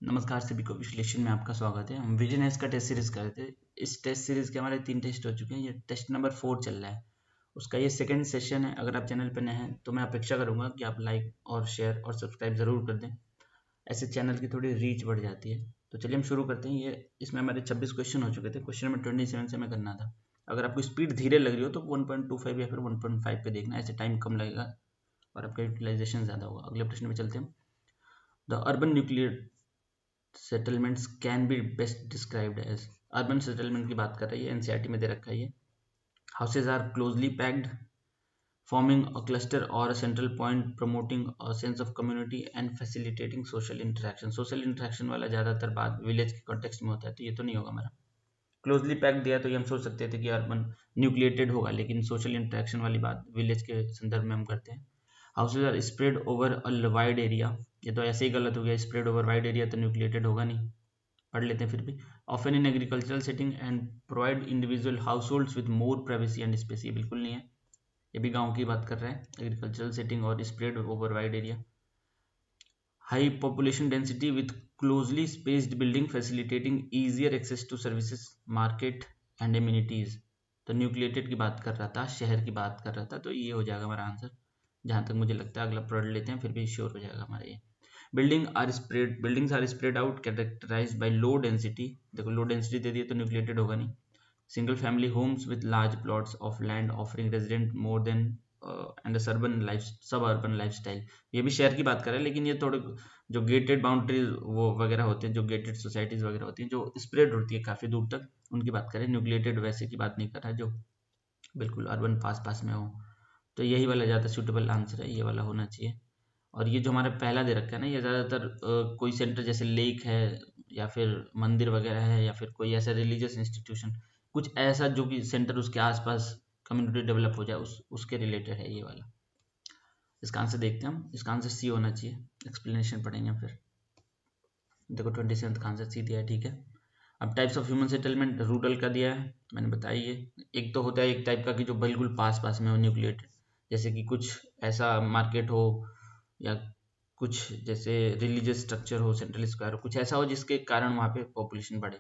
नमस्कार सभी को, विश्लेषण में आपका स्वागत है। हम विजन एस का टेस्ट सीरीज कर रहे थे। इस टेस्ट सीरीज के हमारे 3 टेस्ट हो चुके हैं। ये टेस्ट नंबर 4 चल रहा है, उसका ये सेकंड सेशन है। अगर आप चैनल पर नए हैं तो मैं अपेक्षा करूंगा कि आप लाइक और शेयर और सब्सक्राइब जरूर कर दें, ऐसे चैनल की थोड़ी रीच बढ़ जाती है। तो चलिए हम शुरू करते हैं। ये इसमें हमारे 26 क्वेश्चन हो चुके थे। क्वेश्चन नंबर 27 से हमें करना था। अगर आपको स्पीड धीरे लग रही हो तो 1.25 या फिर 1.5 पे देखना, ऐसे टाइम कम लगेगा और आपका यूटिलाइजेशन ज़्यादा होगा। अगले प्रश्न में चलते हैं। The urban nuclear settlements can be best described as. Urban settlement की बात कर रही है, एनसीईआरटी में दे रखा है ये। Houses are closely packed, forming a cluster और a central point, promoting a sense of community and facilitating social interaction. Social interaction वाला ज़्यादातर बात विलेज के कॉन्टेक्स्ट में होता है, तो ये तो नहीं होगा हमारा। क्लोजली पैक्ड दिया तो ये हम सोच सकते थे कि अर्बन न्यूक्लिएटेड होगा, लेकिन सोशल इंटरेक्शन वाली बात विलेज के संदर्भ में हम करते हैं। Houses are spread over a wide area, ये तो ऐसे ही गलत हो गया। स्प्रेड ओवर वाइड एरिया तो न्यूक्लिएटेड होगा नहीं, पढ़ लेते हैं फिर भी। Often in agricultural setting and provide individual households with more privacy and space, ये बिल्कुल नहीं है। ये भी गांव की बात कर रहा है। एग्रीकल्चरल सेटिंग और spread over wide area. High population density with closely spaced building facilitating easier access to services, market and amenities, तो न्यूक्लिएटेड की बात कर रहा था, शहर की बात कर रहा था, तो ये हो जाएगा हमारा आंसर जहां तक मुझे लगता है। अगला पढ़ लेते हैं फिर भी श्योर हो जाएगा हमारा ये। Buildings are spread out characterized by low density, देखो लो डेंसिटी दे दिए तो न्यूक्लिएटेड होगा नहीं। Single family homes with large plots of land offering resident more than and suburban लाइफ सब अर्बन लाइफस्टाइल, ये भी शहर की बात कर रहा है, लेकिन ये थोड़े जो गेटेड बाउंड्रीज वो वगैरह होते हैं, जो गेटेड सोसाइटीज वगैरह होती हैं जो स्प्रेड होती है काफ़ी दूर तक, उनकी बात करें। न्यूक्लिएटेड वैसे की बात नहीं कर रहा है जो बिल्कुल अर्बन पास पास में हो। तो यही वाला ज़्यादा सूटेबल आंसर है, ये वाला होना चाहिए। और ये जो हमारा पहला दे रखा है ना, ये ज़्यादातर कोई सेंटर जैसे लेक है या फिर मंदिर वगैरह है या फिर कोई ऐसा रिलीजियस इंस्टीट्यूशन, कुछ ऐसा जो कि सेंटर उसके आसपास कम्युनिटी डेवलप हो जाए, उसके रिलेटेड है ये वाला। इसका आंसर देखते हैं हम। इसका आंसर सी होना चाहिए। एक्सप्लेनेशन पढ़ेंगे फिर। देखो 27 का आंसर सी दिया है, ठीक है। अब types of human settlement rural का दिया है, मैंने बताया ये। एक तो होता है एक टाइप का कि जो बिल्कुल पास पास में हो न्यूक्लिएटेड, जैसे कि कुछ ऐसा मार्केट हो या कुछ जैसे रिलीजियस स्ट्रक्चर हो, सेंट्रल स्क्वायर हो, कुछ ऐसा हो जिसके कारण वहाँ पे पॉपुलेशन बढ़े,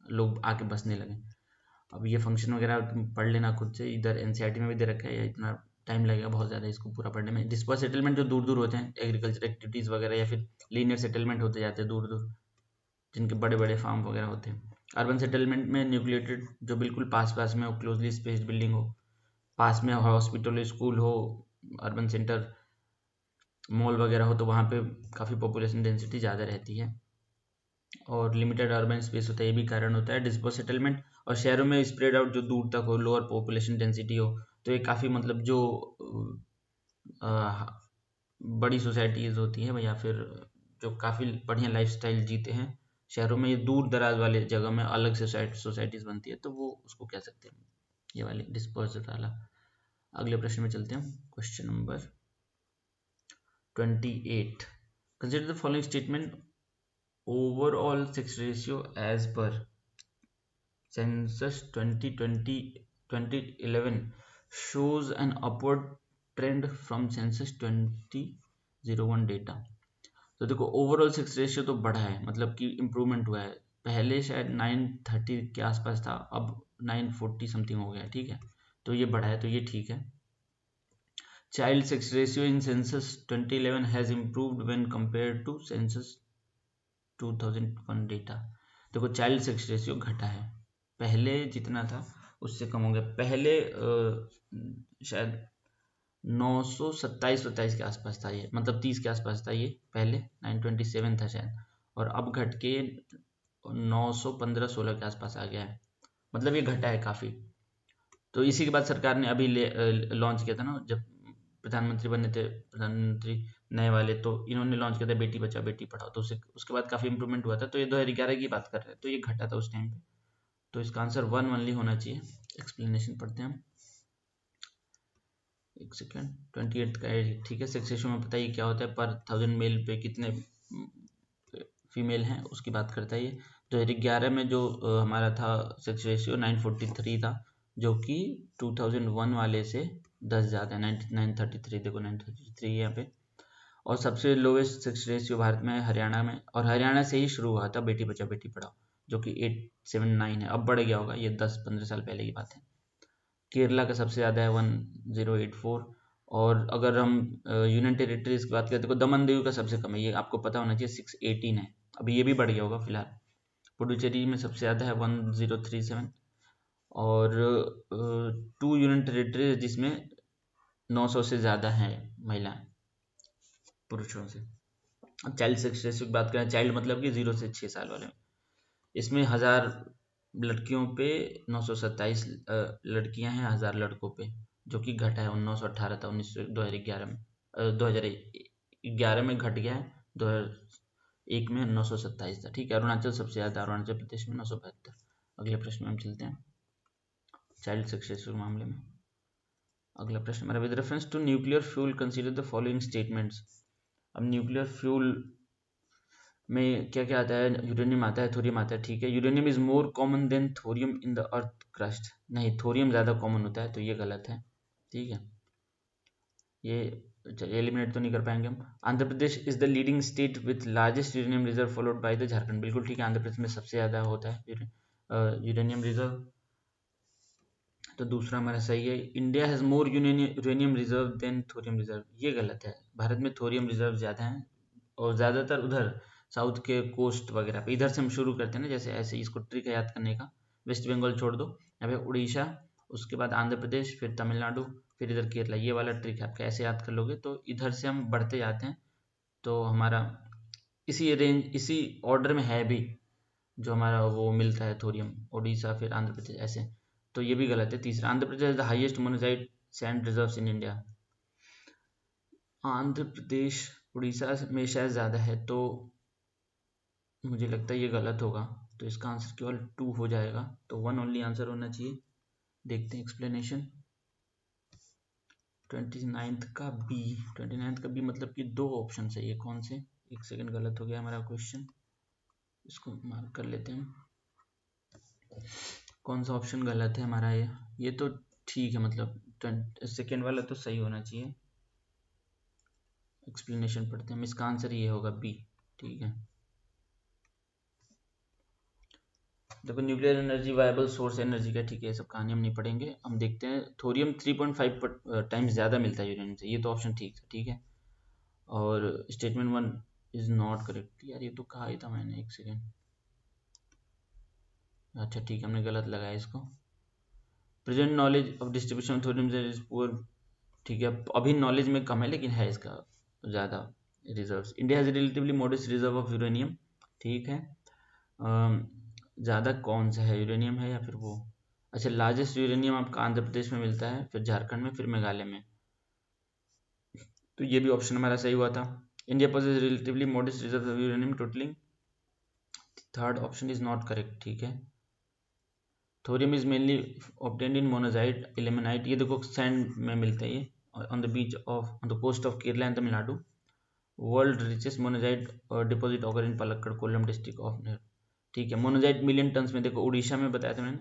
लोग आके बसने लगे। अब ये फंक्शन वगैरह तुम पढ़ लेना खुद से, इधर एनसीईआरटी में भी दे रखा है, या इतना टाइम लगेगा बहुत ज़्यादा इसको पूरा पढ़ने में। डिस्पर्स सेटलमेंट जो दूर दूर होते हैं, एग्रीकल्चर एक्टिविटीज़ वगैरह, या फिर लीनियर सेटलमेंट होते जाते हैं दूर दूर, जिनके बड़े बड़े फार्म वगैरह होते हैं। अर्बन सेटलमेंट में न्यूक्लिएटेड जो बिल्कुल पास पास में हो, क्लोजली स्पेस्ड बिल्डिंग हो, पास में हॉस्पिटल स्कूल हो, अर्बन सेंटर मॉल वगैरह हो, तो वहाँ पे काफ़ी पॉपुलेशन डेंसिटी ज़्यादा रहती है। और लिमिटेड अर्बन स्पेस होता है, ये भी कारण होता है। डिस्पर्स सेटलमेंट और शहरों में स्प्रेड आउट जो दूर तक हो, लोअर पॉपुलेशन डेंसिटी हो, तो ये काफ़ी मतलब जो बड़ी सोसाइटीज़ होती हैं या फिर जो काफ़ी बढ़िया लाइफस्टाइल जीते हैं शहरों में, ये दूर दराज वाले जगह में अलग से सोसाइटीज़ बनती है, तो वो उसको कह सकते हैं ये वाली डिस्पर्स वाला। अगले प्रश्न में चलते हैं। Question number 28। Consider the following statement. Overall sex ratio as per census 2011 shows an upward trend from census 2001 data. तो देखो ओवरऑल सेक्स रेशियो तो बढ़ा है, मतलब कि इम्प्रूवमेंट हुआ है। पहले शायद 930 के आसपास था, अब 940 समथिंग हो गया, ठीक है। तो ये बढ़ा है, तो ये ठीक है। Child sex ratio in census 2011 has improved when compared to census 2001 data. देखो चाइल्ड सेक्स रेशियो घटा है, पहले जितना था उससे कम हो गया। पहले शायद 927 के आसपास था ये, मतलब 30 के आसपास था ये पहले, 927 था शायद, और अब घट के 915-16 के आसपास आ गया है, मतलब ये घटा है काफ़ी। तो इसी के बाद सरकार ने अभी लॉन्च किया था ना, जब प्रधानमंत्री बने थे प्रधानमंत्री नए वाले, तो इन्होंने लॉन्च किया था बेटी बचाओ बेटी पढ़ाओ, तो उसके बाद काफ़ी इंप्रूवमेंट हुआ था। तो ये 2011 की बात कर रहे हैं, तो ये घटा था उस टाइम पे। तो इसका आंसर 1 ओनली होना चाहिए। एक्सप्लेनेशन पढ़ते हैं हम, एक सेकेंड। 28 का है, ठीक है। सेक्स रेशियो में बताइए क्या होता है, पर 1000 मेल पे कितने फीमेल हैं, उसकी बात करता है ये। 2011 में जो हमारा था सेक्स रेशियो 943 था, जो कि 2001 वाले से 10 ज़्यादा है, 933। देखो 933 यहाँ पे। और सबसे लोवेस्ट सेक्स रेशियो भारत में है हरियाणा में, और हरियाणा से ही शुरू हुआ था बेटी बचाओ बेटी पढ़ाओ, जो कि 879 है। अब बढ़ गया होगा, ये 10-15 साल पहले की बात है। केरला का सबसे ज़्यादा है 1084। और अगर हम यूनियन टेरिटरीज की बात करें तो दमन दीव का सबसे कम है, ये आपको पता होना चाहिए, 618 है। अभी ये भी बढ़ गया होगा फिलहाल। पुडुचेरी में सबसे ज़्यादा है 1037। और 2 यूनियन टेरिटरीज जिसमें 900 से ज़्यादा हैं महिलाएं पुरुषों से। अब चाइल्ड सेक्स रेशियो की बात करें, चाइल्ड मतलब कि 0 से 6 साल वाले, इसमें 1000 लड़कियों पे 927 लड़कियां हैं 1000 लड़कों पे, जो कि घटा है। 1918 था, 2011 में 2011 में घट गया है, 2001 में 927 था। ठीक है, अरुणाचल सबसे ज़्यादा, अरुणाचल प्रदेश में 972। अगले प्रश्न में हम चलते हैं चाइल्ड सेक्स रेशियो के मामले में। अगला प्रश्न हमारा, with reference to nuclear fuel consider the following statements. अब न्यूक्लियर फ्यूल में क्या क्या आता है, यूरेनियम आता है, थोरियम आता है। ठीक है, uranium is more common than thorium in the earth crust. नहीं, थोरियम ज़्यादा कॉमन होता है, तो ये गलत है। ठीक है, ये एलिमिनेट तो नहीं कर पाएंगे हम। Andhra Pradesh is the leading state with largest uranium reserve followed by the Jharkhand. बिल्कुल ठीक है, आंध्र प्रदेश में सबसे ज़्यादा होता है यूरेनियम रिजर्व, तो दूसरा हमारा सही है। India has more uranium reserve than thorium reserve, ये गलत है। भारत में थोरियम रिजर्व ज़्यादा हैं, और ज़्यादातर उधर साउथ के कोस्ट वगैरह पे। इधर से हम शुरू करते हैं ना, जैसे ऐसे इसको ट्रिक है याद करने का। वेस्ट बंगाल छोड़ दो, यहाँ पे उड़ीसा, उसके बाद आंध्र प्रदेश, फिर तमिलनाडु, फिर इधर केरला। ये वाला ट्रिक है आपका, ऐसे याद कर लोगे तो इधर से हम बढ़ते जाते हैं, तो हमारा इसी रेंज इसी ऑर्डर में है भी, जो हमारा वो मिलता है थोरियम, उड़ीसा फिर आंध्र प्रदेश ऐसे। तो ये भी गलत है। तीसरा, Andhra Pradesh the highest monazite sand reserves in India. Andhra Pradesh Orissa में शायद ज़्यादा है, तो मुझे लगता है ये गलत होगा, तो इसका आंसर केवल 2 हो जाएगा, तो 1 ओनली आंसर होना चाहिए। देखते हैं एक्सप्लेनेशन। 29th का बी, 29th का बी मतलब कि 2 ऑप्शन है, ये कौन से? एक सेकंड, गलत हो गया हमारा क्वेश्चन, इसको मार्क कर लेते हैं। कौन सा ऑप्शन गलत है हमारा? ये तो ठीक है, मतलब सेकेंड वाला तो सही होना चाहिए। एक्सप्लेनेशन पढ़ते हैं हम, इसका आंसर ये होगा बी। ठीक है, देखो nuclear energy viable source energy का, ठीक है, ये सब कहानी हम नहीं पढ़ेंगे। हम देखते हैं, थोरियम 3.5 टाइम्स ज़्यादा मिलता है यूरेनियम से, ये तो ऑप्शन ठीक है। ठीक है, और स्टेटमेंट 1 इज नॉट करेक्ट। यार ये तो कहा ही था मैंने, एक सेकेंड। अच्छा ठीक है, हमने गलत लगाया इसको। Present knowledge of distribution of thorium is poor. ठीक है, अभी नॉलेज में कम है, लेकिन है इसका ज़्यादा reserves. India has relatively modest reserve of uranium. ठीक है, ज़्यादा कौन सा है, यूरेनियम है या फिर वो? अच्छा, लार्जेस्ट यूरेनियम आपका आंध्र प्रदेश में मिलता है, फिर झारखंड में, फिर मेघालय में, तो ये भी ऑप्शन हमारा सही हुआ था। India possesses relatively modest reserve of uranium totalling, third option is not correct. ठीक है, thorium is mainly obtained in monazite ilmenite, ये देखो सैंड में मिलता है ये, on the beach of on the coast of Kerala and Tamil Nadu. World richest monazite deposit occur in Palakkad, Kollam district of नेर। ठीक है, मोनाजाइट मिलियन टन्स में, देखो उड़ीसा में बताया था मैंने,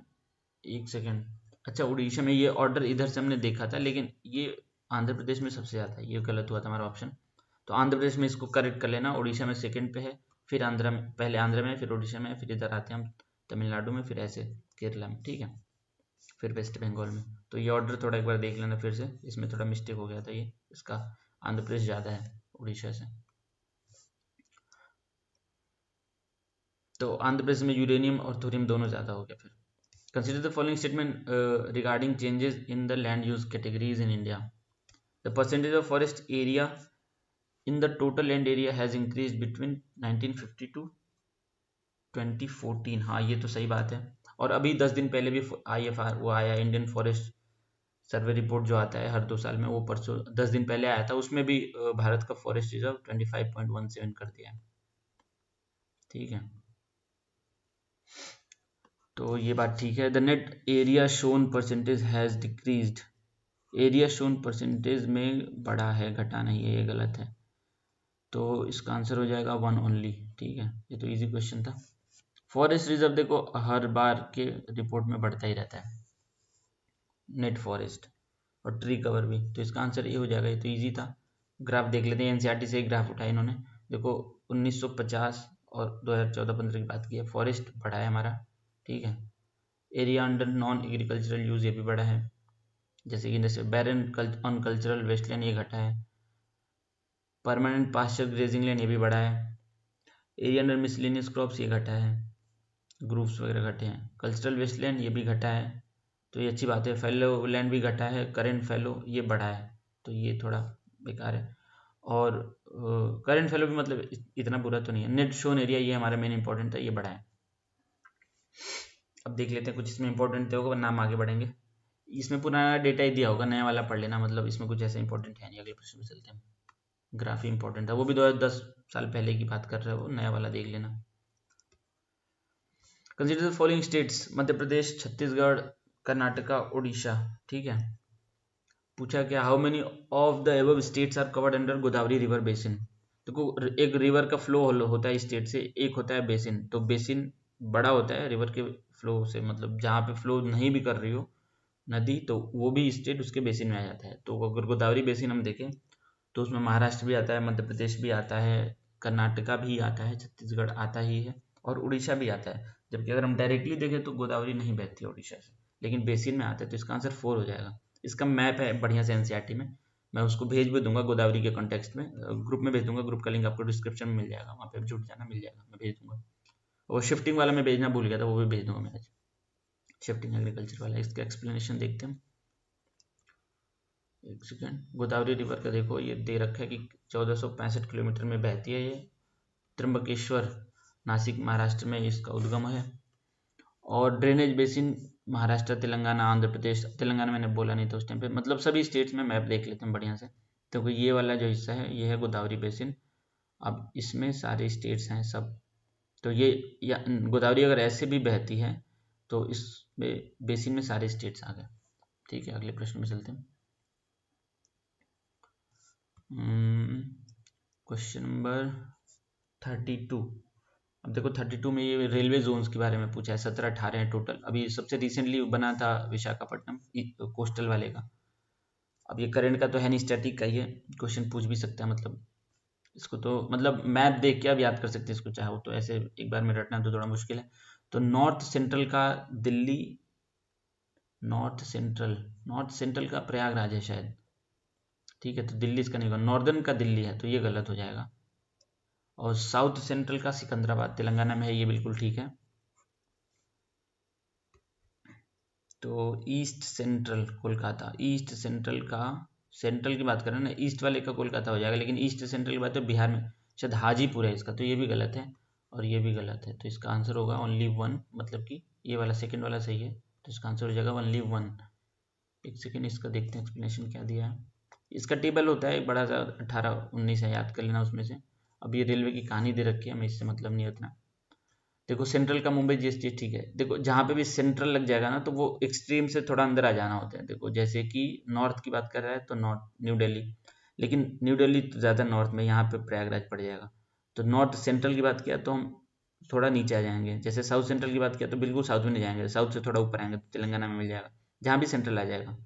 एक सेकेंड। अच्छा, उड़ीसा में ये ऑर्डर इधर से हमने देखा था, लेकिन ये आंध्र प्रदेश में सबसे ज़्यादा है, ये गलत हुआ था हमारा ऑप्शन। तो आंध्र प्रदेश में इसको करेक्ट कर लेना, उड़ीसा में सेकंड पे है, फिर आंध्र में, पहले आंध्र में, फिर उड़ीसा में, फिर इधर आते हैं हम तमिलनाडु में, फिर ऐसे केरला में। ठीक है, फिर वेस्ट बंगाल में। तो ये ऑर्डर थोड़ा एक बार देख लेना फिर से, इसमें थोड़ा मिस्टेक हो गया था, ये इसका आंध्र प्रदेश ज़्यादा है उड़ीसा से। तो आंध्र प्रदेश में यूरेनियम और थोरियम दोनों ज़्यादा हो गया। फिर consider the following statement regarding changes in the land use categories in India. The percentage of forest area in the total land area has increased between 1950 to 2014। हाँ, ये तो सही बात है। और अभी 10 दिन पहले भी IFR वो आया, इंडियन फॉरेस्ट सर्वे रिपोर्ट जो आता है हर 2 साल में, वो परसों 10 दिन पहले आया था, उसमें भी भारत का फॉरेस्ट रिजर्व 25.17 कर दिया है। ठीक है, तो ये बात ठीक है। The net area shown percentage has decreased, area shown percentage में बढ़ा है, घटा नहीं है, ये गलत है। तो इसका आंसर हो जाएगा 1 ओनली। ठीक है, ये तो इजी क्वेश्चन था। फॉरेस्ट रिजर्व देखो हर बार के रिपोर्ट में बढ़ता ही रहता है, नेट फॉरेस्ट और ट्री कवर भी, तो इसका आंसर ये हो जाएगा, ये तो इजी था। ग्राफ देख लेते हैं, एनसीईआरटी से ही ग्राफ उठाया इन्होंने। देखो 1950 और 2014-15 की बात की है, फॉरेस्ट बढ़ा है हमारा, ठीक है। Area under non agricultural use ये भी बढ़ा है, जैसे कि जैसे बैरन ऑन कल्चरल वेस्टलैंड ये घटा है। परमानेंट पास्चर ग्रेजिंग लैंड ये भी बढ़ा है। एरिया अंडर मिसलेनियस क्रॉप्स ये घटा है, ग्रुप्स वगैरह घटे हैं। कल्चरल वेस्टलैंड ये भी घटा है, तो ये अच्छी बात है। फैलो लैंड भी घटा है, करेंट फैलो ये बढ़ा है, तो ये थोड़ा बेकार है। और करेंट फैलो भी मतलब इतना बुरा तो नहीं है। नेट शोन एरिया ये हमारा मेन इंपॉर्टेंट था, ये बढ़ा है। अब देख लेते हैं कुछ इसमें इंपॉर्टेंट होगा, नाम आगे बढ़ेंगे। इसमें पुराना डेटा ही दिया होगा, नया वाला पढ़ लेना, मतलब इसमें कुछ ऐसा इंपॉर्टेंट है नहीं। अगले प्रश्न में चलते हैं। ग्राफ ही इंपॉर्टेंट था, वो भी 2010 साल पहले की बात कर रहे हो, नया वाला देख लेना। Consider the following states, Madhya Pradesh, Chhattisgarh, Karnataka, Orissa, ठीक है। पूछा क्या, how many of the above states are covered under Godavari river basin. देखो एक रिवर का फ्लो होता है स्टेट से, एक होता है बेसिन। तो बेसिन बड़ा होता है रिवर के फ्लो से, मतलब जहाँ पे फ्लो नहीं भी कर रही हो नदी, तो वो भी स्टेट उसके बेसिन में आ जाता है। तो अगर गोदावरी बेसिन हम देखें तो उसमें महाराष्ट्र भी आता है, मध्य प्रदेश भी आता है, कर्नाटका भी आता है, छत्तीसगढ़ आता ही है, और उड़ीसा भी आता है। जबकि अगर हम डायरेक्टली देखें तो गोदावरी नहीं बहती है उड़ीसा से, लेकिन बेसिन में आता है। तो इसका आंसर 4 हो जाएगा। इसका मैप है बढ़िया से एनसीईआरटी में, मैं उसको भेज भी दूंगा गोदावरी के कॉन्टेक्स्ट में, ग्रुप में भेज दूंगा। ग्रुप का लिंक आपको डिस्क्रिप्शन में मिल जाएगा, वहाँ पे जुड़ जाना, मिल जाएगा, मैं भेज दूंगा। और शिफ्टिंग वाला मैं भेजना भूल गया था, वो भी भेज दूंगा मैं आज। शिफ्टिंग एग्रीकल्चर वाला, इसका एक्सप्लेनेशन देखते हैं। एक सेकेंड। गोदावरी रिवर का देखो ये दे रखा है कि 1465 किलोमीटर में बहती है ये। त्र्यंबकेश्वर नासिक महाराष्ट्र में इसका उद्गम है। और ड्रेनेज बेसिन महाराष्ट्र, तेलंगाना, आंध्र प्रदेश, तेलंगाना मैंने बोला नहीं था उस टाइम पे। मतलब सभी स्टेट्स में मैप देख लेते हैं बढ़िया से। तो ये वाला जो हिस्सा है ये है गोदावरी बेसिन। अब इसमें सारे स्टेट्स हैं सब। तो ये गोदावरी अगर ऐसे भी बहती है तो इस बेसिन में सारे स्टेट्स आ गए, ठीक है। अगले प्रश्न में चलते हैं। Question number 32। अब देखो 32 में ये रेलवे जोन्स के बारे में पूछा है, 17-18 है टोटल। अभी सबसे रिसेंटली बना था विशाखापट्टनम कोस्टल वाले का। अब ये करंट का तो है नहीं, स्टैटिक का ही है। क्वेश्चन पूछ भी सकता है, मतलब इसको तो मतलब मैप देख के आप याद कर सकते हैं इसको, चाहो तो। ऐसे एक बार में रटना तो थोड़ा मुश्किल है। तो नॉर्थ सेंट्रल का दिल्ली, नॉर्थ सेंट्रल का प्रयागराज है शायद, ठीक है। तो दिल्ली इसका नहीं होगा, नॉर्दर्न का दिल्ली है, तो ये गलत हो जाएगा। और साउथ सेंट्रल का सिकंदराबाद तेलंगाना में है, ये बिल्कुल ठीक है। तो east central Kolkata, east central का, सेंट्रल की बात करें ना, ईस्ट वाले का कोलकाता हो जाएगा। लेकिन ईस्ट सेंट्रल की बात है बिहार में, शायद हाजीपुर है इसका, तो ये भी गलत है और ये भी गलत है। तो इसका आंसर होगा ओनली 1, मतलब कि ये वाला सेकंड वाला सही है। तो इसका आंसर हो जाएगा ओनली 1। एक सेकेंड, इसका देखते हैं एक्सप्लेनेशन क्या दिया है। इसका टेबल होता है बड़ा सा, 18-19 है, याद कर लेना उसमें से। अब ये रेलवे की कहानी दे रखी है, हमें इससे मतलब नहीं उतना। देखो सेंट्रल का मुंबई जीएसटी, ठीक है। देखो जहाँ पे भी सेंट्रल लग जाएगा ना, तो वो एक्सट्रीम से थोड़ा अंदर आ जाना होता है। देखो जैसे कि नॉर्थ की बात कर रहा है तो नॉर्थ न्यू दिल्ली, लेकिन न्यू दिल्ली तो ज़्यादा नॉर्थ में, यहाँ पे प्रयागराज पड़ जाएगा। तो नॉर्थ सेंट्रल की बात किया तो हम थोड़ा नीचे आ जाएंगे। जैसे साउथ सेंट्रल की बात किया तो बिल्कुल साउथ में नहीं जाएंगे, साउथ से थोड़ा ऊपर आएंगे तो तेलंगाना में मिल जाएगा, जहाँ भी सेंट्रल आ जाएगा।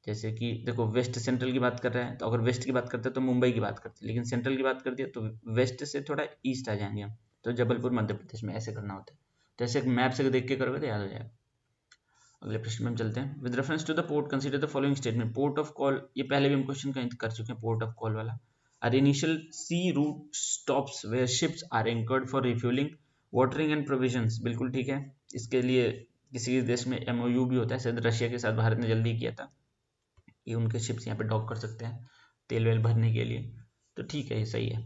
जैसे कि देखो वेस्ट सेंट्रल की बात कर रहे हैं, तो अगर वेस्ट की बात करते हैं तो मुंबई की बात करते हैं, लेकिन सेंट्रल की बात कर दिया तो वेस्ट से थोड़ा ईस्ट आ जाएंगे हम, तो जबलपुर मध्य प्रदेश में, ऐसे करना होता है। तो ऐसे मैप से देख के करोगे तो याद हो जाएगा। अगले प्रश्न में हम चलते हैं। With reference to the port consider the following statement. Port of call, ये पहले भी हम क्वेश्चन कर चुके हैं, पोर्ट ऑफ कॉल वाला। Are initial sea route stops where ships are anchored for refuelling, watering and provisions, बिल्कुल ठीक है। इसके लिए किसी देश में एमओयू भी होता है, शायद रशिया के साथ भारत ने जल्दी किया था, ये उनके शिप्स यहाँ पे डॉक कर सकते हैं तेल वेल भरने के लिए। तो ठीक है, ये सही है।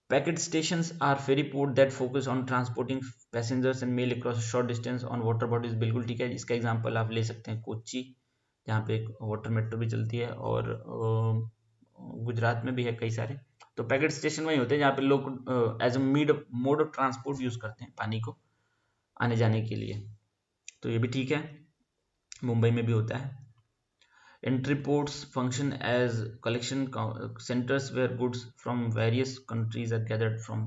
Packet stations are ferry port that focus on transporting passengers and mail across short distance on water bodies, बिल्कुल ठीक है। इसका एग्जांपल आप ले सकते हैं कोच्चि, जहाँ पे एक वाटर मेट्रो भी चलती है, और गुजरात में भी है कई सारे। तो पैकेट स्टेशन वही होते हैं जहाँ पे लोग as a mode of transport use करते हैं पानी को आने जाने के लिए। तो ये भी ठीक है, मुंबई में भी होता है। Entry ports function as collection centers where goods from various countries are gathered from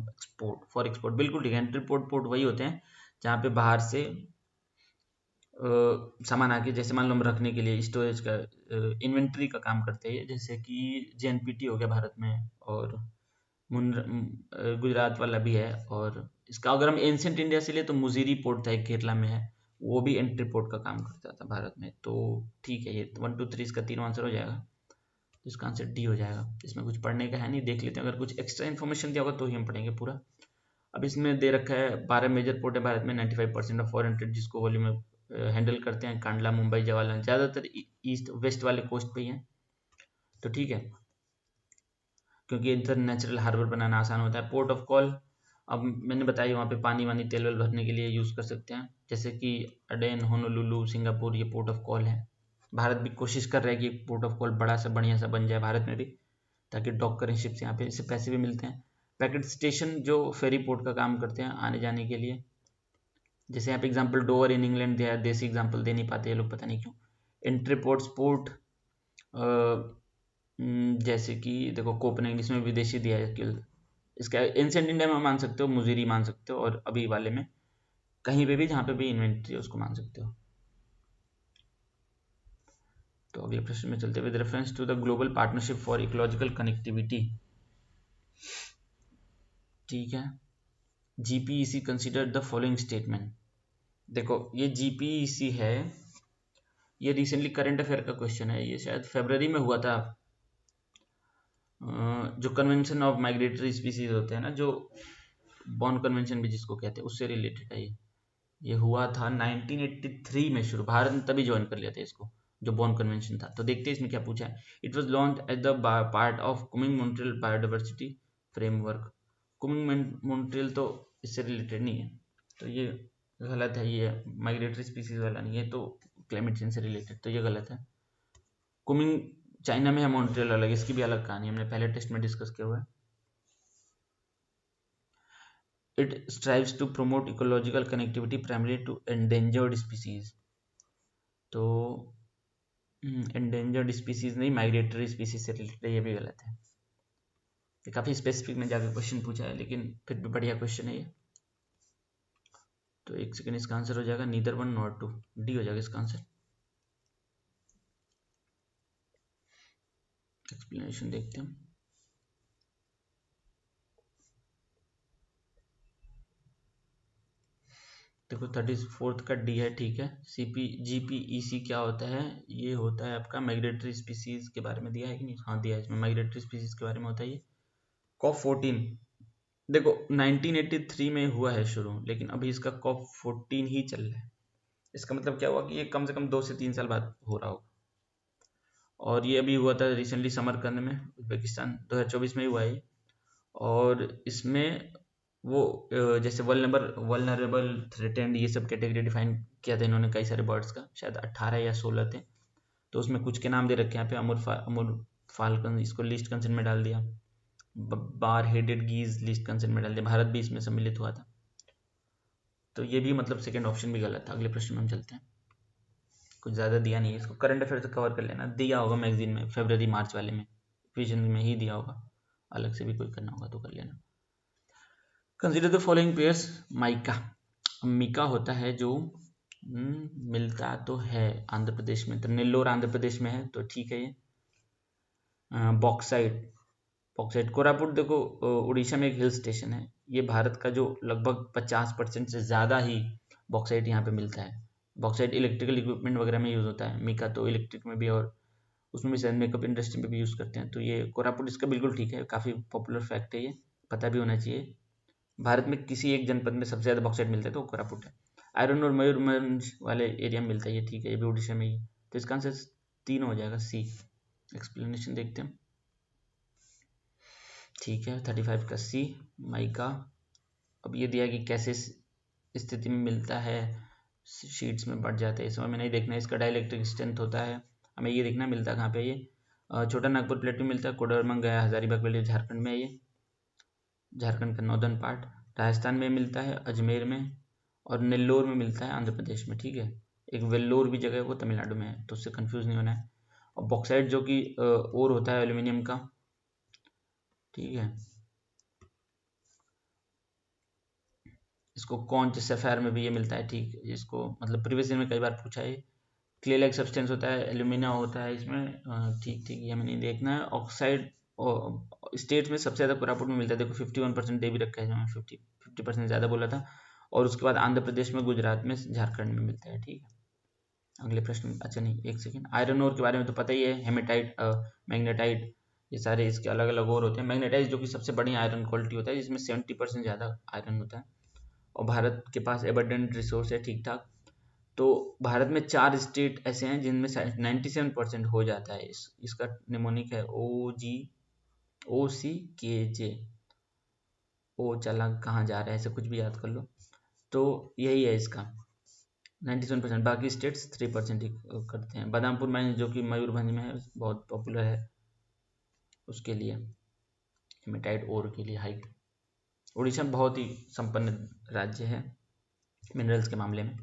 for export, बिल्कुल ठीक है। एंट्री पोर्ट वही होते हैं जहाँ पे बाहर से सामान आके, जैसे मान लो हम रखने के लिए स्टोरेज का इन्वेंट्री का काम करते हैं, जैसे कि जेएनपीटी हो गया भारत में, और गुजरात वाला भी है। और इसका अगर हम एंशियंट इंडिया से लिए तो मुजीरी पोर्ट था एक, केरला में है, वो भी एंट्री पोर्ट का काम करता था भारत में। तो ठीक है, ये 1 2 3 इसका तीनों आंसर हो जाएगा, तो इसका आंसर डी हो जाएगा। इसमें कुछ पढ़ने का है नहीं, देख लेते हैं, अगर कुछ एक्स्ट्रा इन्फॉर्मेशन दिया होगा तो ही हम पढ़ेंगे पूरा। अब इसमें दे रखा है 12 मेजर पोर्ट है भारत में, 95% ऑफ फॉरेन ट्रेड जिसको वॉल्यूम में हैंडल करते हैं, कांडला, मुंबई, जवाहरलाल, ज़्यादातर ईस्ट वेस्ट वाले कोस्ट पे ही हैं, तो ठीक है, क्योंकि इधर नेचुरल हार्बर बनाना आसान होता है। पोर्ट ऑफ कॉल, अब मैंने बताया वहाँ पे पानी वानी तेल वेल भरने के लिए यूज़ कर सकते हैं, जैसे कि अडेन, होनोलुलु, सिंगापुर, ये पोर्ट ऑफ कॉल है। भारत भी कोशिश कर रहा है कि पोर्ट ऑफ कॉल बड़ा सा बढ़िया सा बन जाए भारत में भी, ताकि डॉक करें शिप से, यहाँ पे इससे पैसे भी मिलते हैं। पैकेट स्टेशन जो फेरी पोर्ट का काम करते हैं आने जाने के लिए, जैसे यहाँ पे एग्जाम्पल डोवर इन इंग्लैंड दिया है, देसी एग्जाम्पल दे नहीं पाते ये लोग, पता नहीं क्यों। एंट्री पोर्ट स्पोर्ट, जैसे कि देखो कोपनहेगन, इसमें विदेशी दिया है कि इसका एंशिएंट इंडिया में मान सकते हो, मुजीरी मान सकते हो, और अभी वाले में कहीं पे भी जहाँ पे भी इन्वेंट्री है उसको मान सकते हो। तो अगले प्रश्न में चलते, with reference to the global partnership for ecological connectivity, ठीक है, GPEC consider the following statement. देखो ये जीपीईसी है, ये रिसेंटली करंट अफेयर का क्वेश्चन है, ये शायद फरवरी में हुआ था। जो कन्वेंशन ऑफ माइग्रेटरी स्पीसीज होते हैं ना, जो बॉर्न कन्वेंशन भी जिसको कहते हैं, उससे रिलेटेड है ये हुआ था 1983 में शुरू, भारत ने तभी ज्वाइन कर लिया था इसको, जो बॉर्न कन्वेंशन था। तो देखते हैं इसमें क्या पूछा है। It was launched as the part of Kunming Montreal biodiversity framework. Kunming Montreal तो इससे रिलेटेड नहीं है, तो ये गलत है, ये माइग्रेटरी स्पीसीज वाला नहीं है, तो क्लाइमेट चेंज से रिलेटेड, तो ये गलत है। कुमिंग चाइना में है, मॉन्ट्रियल अलग, इसकी भी अलग कहानी हमने पहले टेस्ट में डिस्कस किया हुआ है। It strives to promote ecological connectivity primarily to endangered species. तो endangered species नहीं, माइग्रेटरी स्पीसीज से रिलेटेड, ये भी गलत है। ये काफ़ी स्पेसिफिक में जाकर क्वेश्चन पूछा है, लेकिन फिर भी बढ़िया क्वेश्चन है ये। तो एक सेकंड, इसका आंसर हो जाएगा नीदर 1 नॉट 2, डी हो जाएगा इसका आंसर। एक्सप्लेनेशन देखते हैं। देखो 34th का डी है, ठीक है। जीपीईसी क्या होता है, ये होता है आपका माइग्रेटरी स्पीसीज के बारे में दिया है कि नहीं, हाँ दिया है इसमें, माइग्रेटरी स्पीसीज के बारे में होता है ये। कॉप 14, देखो 1983 में हुआ है शुरू, लेकिन अभी इसका कॉप 14 ही चल रहा है। इसका मतलब क्या हुआ कि ये कम से कम 2 से 3 साल बाद हो रहा होगा, और ये अभी हुआ था रिसेंटली समरकंद में, उज्बेकिस्तान, 2024 में ही हुआ है। और इसमें वो जैसे वल्नरेबल, थ्रेटेंड, ये सब कैटेगरी डिफाइन किया था इन्होंने कई सारे बर्ड्स का, शायद 18 या 16 थे, तो उसमें कुछ के नाम दे रखे हैं यहाँ पे। अमूर फाल्कन, इसको लिस्ट कंसेंट में डाल दिया। बार हेडेड गीज लिस्ट कंसेंट में डाल दिया, भारत भी इसमें सम्मिलित हुआ था। तो ये भी मतलब सेकंड ऑप्शन भी गलत था। अगले प्रश्न में हम चलते हैं, कुछ ज़्यादा दिया नहीं है, इसको करंट अफेयर से कवर कर लेना, दिया होगा मैगजीन में, फरवरी मार्च वाले में, विजन में ही दिया होगा, अलग से भी कोई करना होगा तो कर लेना। Consider the following pairs mica. Mica होता है जो मिलता तो है आंध्र प्रदेश में, तो नेल्लोर आंध्र प्रदेश में है, तो ठीक है ये। बॉक्साइट, बॉक्साइट कोरापुट, देखो उड़ीसा में एक हिल स्टेशन है, ये भारत का जो लगभग 50% से ज़्यादा ही बॉक्साइट यहाँ पे मिलता है। बॉक्साइट इलेक्ट्रिकल इक्विपमेंट वगैरह में यूज़ होता है, मिका तो इलेक्ट्रिक में भी, और उसमें भी शायद मेकअप इंडस्ट्री में भी यूज़ करते हैं। तो ये कोरापुट इसका बिल्कुल ठीक है, काफ़ी पॉपुलर फैक्ट है ये, पता भी होना चाहिए। भारत में किसी एक जनपद में सबसे ज़्यादा बॉक्साइट मिलता है तो कोरापुट है। आयरन और मयूरभंज वाले एरिया में मिलता है ये, ठीक है, ये भी उड़ीसा में ही। तो इसका आंसर 3 हो जाएगा, सी। एक्सप्लेनेशन देखते हैं, ठीक है, 35 का सी माइका। अब ये दिया कि कैसे स्थिति में मिलता है, शीट्स में बढ़ जाते हैं, इस समय में नहीं देखना, इसका डाइलेक्ट्रिक स्ट्रेंथ होता है, हमें ये देखना मिलता है कहाँ पे, ये छोटा नागपुर प्लेटू मिलता है, कोडरमा, गया, हजारीबाग वैली, झारखंड में है ये, झारखंड का नॉर्दर्न पार्ट। राजस्थान में मिलता है अजमेर में, और नेल्लोर में मिलता है आंध्र प्रदेश में, ठीक है। एक वेल्लोर भी जगह है, वो तमिलनाडु में है, तो उससे कंफ्यूज नहीं होना है। और बॉक्साइट जो कि ओर होता है एल्यूमिनियम का, ठीक है, इसको कौन सैफायर में भी ये मिलता है, ठीक। इसको मतलब प्रीवियस ईयर में कई बार पूछा है। क्ले लाइक सब्सटेंस होता है, एल्यूमिना होता है इसमें, ठीक ठीक, ये हमें नहीं देखना है। ऑक्साइड स्टेट्स में सबसे ज़्यादा कोरापुट में मिलता है, देखो 51% दे भी रखा है, हमें 50% ज़्यादा बोला था। और उसके बाद आंध्र प्रदेश में, गुजरात में, झारखंड में मिलता है, ठीक है। अगले प्रश्न, अच्छा नहीं, एक सेकेंड, आयरन ओर के बारे में तो पता ही है, हेमेटाइट, मैग्नेटाइट, ये सारे इसके अलग अलग और होते हैं। मैग्नेटाइट जो कि सबसे बड़ी आयरन क्वालिटी होता है, जिसमें 70% ज़्यादा आयरन होता है। और भारत के पास एबंडेंट रिसोर्स है, ठीक ठाक। तो भारत में 4 स्टेट ऐसे हैं जिनमें 97% हो जाता है। इसका निमोनिक है OCKJ। ओ चला कहाँ जा रहा है, ऐसे कुछ भी याद कर लो। तो यही है इसका 97%। बाकी स्टेट्स 3% ही करते हैं। बदामपुर माइन जो कि मयूरभंज में है, बहुत पॉपुलर है उसके लिए, हेमेटाइट ओर के लिए हाई। उड़ीसा बहुत ही संपन्न राज्य है मिनरल्स के मामले में।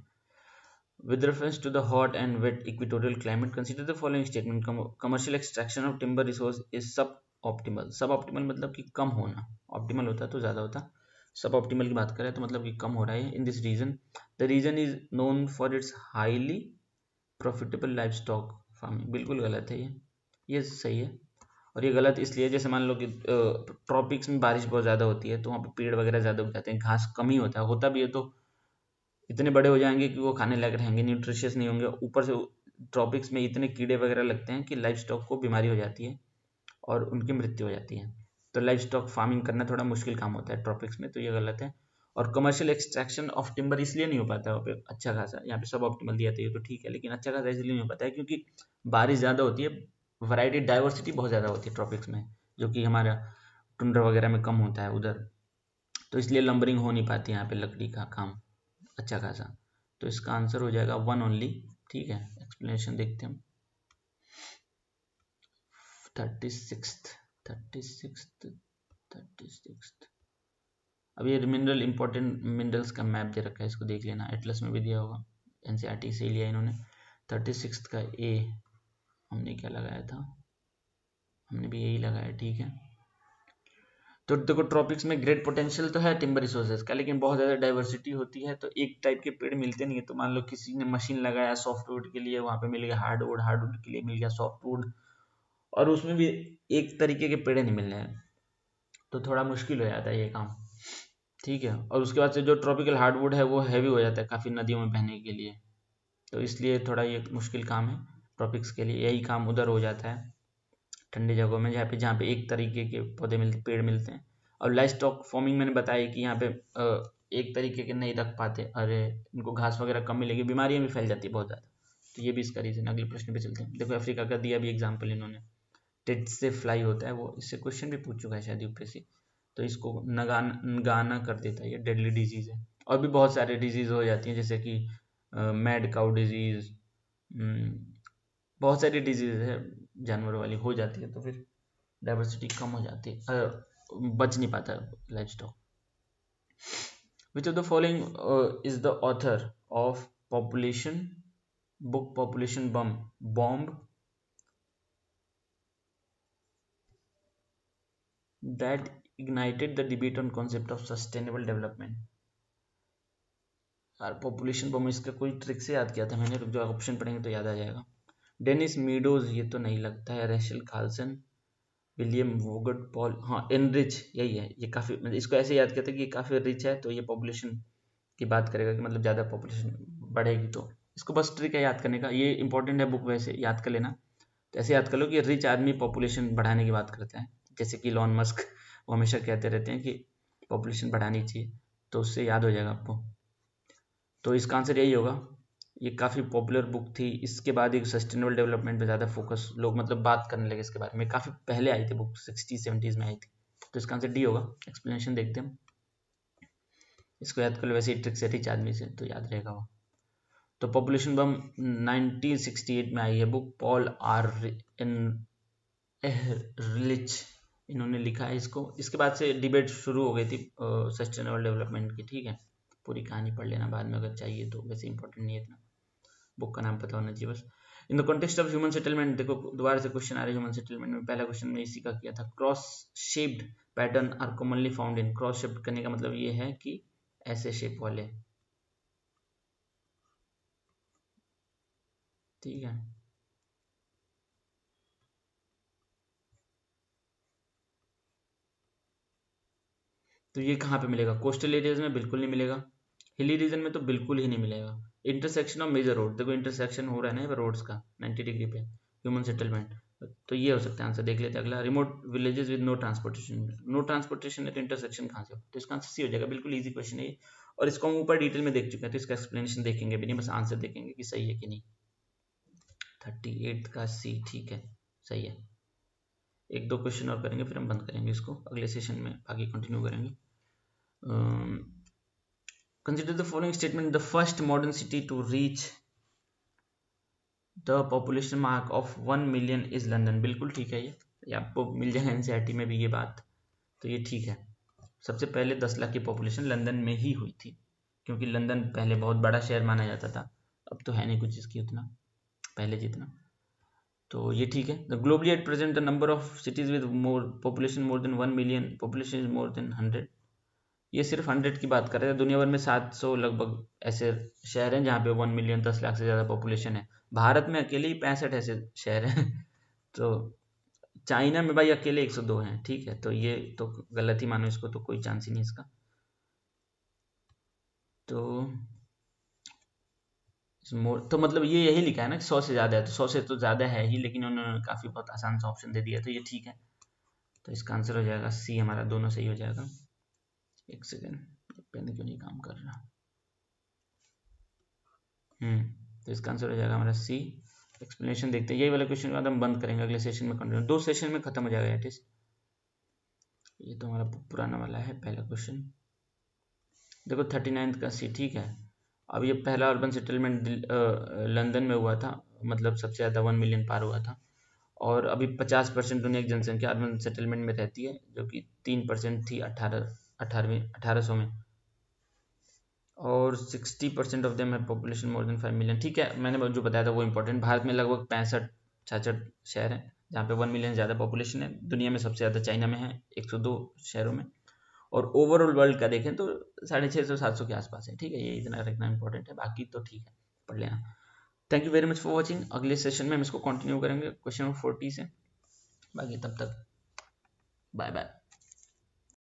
With reference to the hot and wet equatorial climate, consider the following statement: commercial extraction of timber resource is suboptimal. Suboptimal मतलब कि कम होना, optimal होता तो ज़्यादा होता। Suboptimal की बात करें तो मतलब कि कम हो रहा है। In this region, the region is known for its highly profitable livestock farming. बिल्कुल गलत है ये सही है। और ये गलत इसलिए, जैसे मान लो कि ट्रॉपिक्स में बारिश बहुत ज़्यादा होती है, तो वहाँ पे पेड़ वगैरह ज़्यादा उग जाते हैं, घास कम ही होता भी है तो इतने बड़े हो जाएंगे कि वो खाने लायक रहेंगे, न्यूट्रिशियस नहीं होंगे। ऊपर से ट्रॉपिक्स में इतने कीड़े वगैरह लगते हैं कि लाइफ स्टॉक को बीमारी हो जाती है और उनकी मृत्यु हो जाती है। तो लाइफ स्टॉक फार्मिंग करना थोड़ा मुश्किल काम होता है ट्रॉपिक्स में, तो ये गलत है। और कमर्शियल एक्सट्रैक्शन ऑफ टिम्बर इसलिए नहीं हो पाता वहाँ पे अच्छा खासा, यहाँ पे सब ऑप्टिमल दिया था ये तो ठीक है, लेकिन अच्छा खासा इसलिए नहीं हो पाता है क्योंकि बारिश ज़्यादा होती है, वैरायटी डाइवर्सिटी बहुत ज़्यादा होती है ट्रॉपिक्स में, जो कि हमारा टुंड्रा वगैरह में कम होता है उधर। तो इसलिए लंबरिंग हो नहीं पाती यहाँ पे, लकड़ी का काम अच्छा खासा। तो इसका आंसर हो जाएगा 1 ओनली, ठीक है। एक्सप्लेनेशन देखते हैं हम। 36th। अब ये मिनरल इंपॉर्टेंट मिनरल्स का मैप दे रखा है, इसको देख लेना, एटलस में भी दिया होगा, एनसीईआरटी से लिया इन्होंने। 36 का ए हमने क्या लगाया था, हमने भी यही लगाया, ठीक है। तो देखो ट्रॉपिक्स में ग्रेट पोटेंशियल तो है टिम्बर रिसोर्सेज का, लेकिन बहुत ज़्यादा डाइवर्सिटी होती है, तो एक टाइप के पेड़ मिलते नहीं है। तो मान लो किसी ने मशीन लगाया सॉफ्टवुड के लिए, वहाँ पे मिल गया हार्डवुड, हार्डवुड के लिए मिल गया सॉफ्टवुड, और उसमें भी एक तरीके के पेड़ नहीं मिल रहे हैं, तो थोड़ा मुश्किल हो जाता है ये काम, ठीक है। और उसके बाद से जो ट्रॉपिकल हार्डवुड है वो हैवी हो जाता है काफ़ी नदियों में बहने के लिए, तो इसलिए थोड़ा ये मुश्किल काम है ट्रॉपिक्स के लिए। यही काम उधर हो जाता है ठंडी जगहों में, जहाँ पे एक तरीके के पौधे मिलते, पेड़ मिलते हैं। और लाइफ स्टॉक फार्मिंग मैंने बताया कि यहाँ पे एक तरीके के नहीं रख पाते, अरे इनको घास वगैरह कम मिलेगी, बीमारियाँ भी फैल जाती है बहुत ज़्यादा, तो ये भी इसका रीज़न। अगले प्रश्न पे चलते हैं। देखो अफ्रीका का दिया भी एग्जाम्पल इन्होंने, टेट से फ्लाई होता है वो, इससे क्वेश्चन भी पूछ चुका है शायद यूपीएससी, तो इसको नगाना कर देता है, ये डेडली डिजीज़ है। और भी बहुत सारे डिजीज़ हो जाती हैं, जैसे कि मैड काउ डिजीज़, बहुत सारी डिजीज़ है जानवरों वाली हो जाती है, तो फिर डाइवर्सिटी कम हो जाती है, बच नहीं पाता life stock. Which of the following is the author of population book population bomb that ignited the debate on concept of sustainable development? यार पॉपुलेशन बम इसका कोई ट्रिक से याद किया था मैंने, रुक जाओ ऑप्शन पढ़ेंगे तो याद आ जाएगा। डेनिस मीडोज ये तो नहीं लगता है, रेशल कार्लसन, विलियम वोगट पॉल, हाँ एनरिच यही है। ये काफ़ी मतलब इसको ऐसे याद किया था कि ये काफ़ी रिच है, तो ये पॉपुलेशन की बात करेगा कि मतलब ज़्यादा पॉपुलेशन बढ़ेगी, तो इसको बस ट्रिक है याद करने का, ये इंपॉर्टेंट है बुक, वैसे याद कर लेना। तो ऐसे याद कर लो कि रिच आदमी पॉपुलेशन बढ़ाने की बात करता है, जैसे कि इलॉन मस्क, वो हमेशा कहते रहते हैं कि पॉपुलेशन बढ़ानी चाहिए, तो उससे याद हो जाएगा आपको। तो इसका आंसर यही होगा। ये काफ़ी पॉपुलर बुक थी, इसके बाद एक सस्टेनेबल डेवलपमेंट पे ज़्यादा फोकस लोग मतलब बात करने लगे इसके बारे में, काफ़ी पहले आई थी बुक, 60-70s में आई थी, तो इसका आंसर डी होगा। एक्सप्लेनेशन देखते हैं, इसको याद कर लो, वैसे ही ट्रिक से रिच आदमी से तो याद रहेगा वो। तो पॉपुलेशन बम 1968 में आई है बुक, पॉल आर एहरलिच इन्होंने लिखा है इसको। इसके बाद से डिबेट शुरू हो गई थी सस्टेनेबल डेवलपमेंट की, ठीक है। पूरी कहानी पढ़ लेना बाद में अगर चाहिए तो, वैसे इंपॉर्टेंट नहीं है इतना, बुक का नाम पता होना चाहिए बस। In the context of human settlement, देखो दोबारा से क्वेश्चन आ रहे हैं ह्यूमन सेटलमेंट में। पहला क्वेश्चन में इसी का किया था, cross shaped pattern are commonly found in. Cross shaped करने का मतलब ये है कि ऐसे शेप वाले, ठीक है। तो ये कहाँ पे मिलेगा? कोस्टल एरियाज में बिल्कुल नहीं मिलेगा, हिली रीजन में तो बिल्कुल ही नहीं मिलेगा। इंटरसेक्शन ऑफ मेजर रोड, देखो इंटरसेक्शन हो रहा है ना रोड्स का 90 डिग्री पे, ह्यूमन सेटलमेंट, तो ये हो सकता है आंसर। देख लेते हैं अगला, remote villages with no transportation, no transportation है तो इंटरसेक्शन कहाँ से हो, तो इसका आंसर सी हो जाएगा, बिल्कुल ईजी क्वेश्चन है ये। और इसको हम ऊपर डिटेल में देख चुके हैं, तो इसका एक्सप्लेनेशन देखेंगे भी नहीं, बस आंसर देखेंगे कि सही है कि नहीं। 38 का सी, ठीक है, सही है। एक दो क्वेश्चन और करेंगे फिर हम बंद करेंगे इसको, अगले सेशन में आगे कंटिन्यू करेंगे। Consider the following statement: the first modern city to reach the population mark of 1 million is London। बिल्कुल ठीक है ये आपको मिल जाएगा एनसीईआरटी में भी ये बात, तो ये ठीक है। सबसे पहले 10 लाख की पॉपुलेशन लंदन में ही हुई थी, क्योंकि लंदन पहले बहुत बड़ा शहर माना जाता था, अब तो है नहीं कुछ इसकी उतना पहले जितना, तो ये ठीक है। The globally at present the number of cities with more population more than 1 million, population is more than 100। ये सिर्फ 100 की बात कर रहे हैं, दुनिया भर में 700 लगभग ऐसे शहर हैं जहाँ पे 1 million 10 लाख से ज़्यादा पॉपुलेशन है। भारत में अकेले ही 65 ऐसे शहर हैं तो चाइना में भाई अकेले 102 हैं, ठीक है, तो ये तो गलत ही मानो इसको, तो कोई चांस ही नहीं इसका। तो तो मतलब ये यही लिखा है ना कि 100 से ज़्यादा है, तो 100 से तो ज़्यादा है ही, लेकिन उन्होंने काफ़ी बहुत आसान सा ऑप्शन दे दिया, तो ये ठीक है। तो इसका आंसर हो जाएगा सी, हमारा दोनों सही हो जाएगा। एक सेकेंड, पेन क्यों नहीं काम कर रहा। तो इसका आंसर हो जाएगा हमारा सी। एक्सप्लेनेशन देखते हैं, यही वाला क्वेश्चन के बाद हम बंद करेंगे, अगले सेशन में कंटिन्यू, 2 सेशन में खत्म हो जाएगा एटलीस्ट। ये तो हमारा पुराना वाला है पहला क्वेश्चन। देखो 39 का सी, ठीक है। अब ये पहला अर्बन सेटलमेंट लंदन में हुआ था, मतलब सबसे ज़्यादा 1 million पार हुआ था, और अभी 50% दुनिया की जनसंख्या अर्बन सेटलमेंट में रहती है, जो कि 3% थी 1800 में, और 60% ऑफ देम है पॉपुलेशन मोर देन 5 million। ठीक है, मैंने जो बताया था वो इंपॉर्टेंट। भारत में लगभग 65-66 शहर हैं जहाँ पे 1 million ज़्यादा पॉपुलेशन है। दुनिया में सबसे ज़्यादा चाइना में है 102 शहरों में, और ओवरऑल वर्ल्ड का देखें तो 650-700 के आसपास है। ठीक है, ये इतना रखना इंपॉर्टेंट है, बाकी तो ठीक है, पढ़ लेना। Thank you very much for watching. अगले सेशन में हम इसको कंटिन्यू करेंगे क्वेश्चन नंबर 40 से। बाकी तब तक बाय बाय।